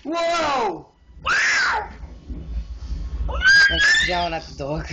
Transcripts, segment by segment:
Whoa! That's yelling at the dog.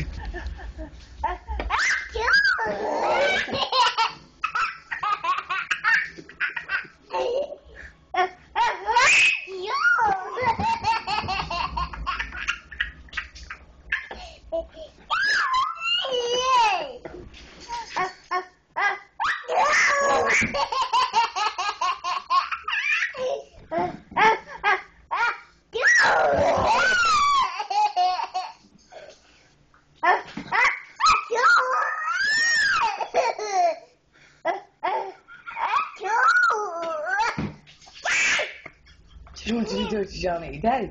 She wants you to do it, she's yelling at your daddy.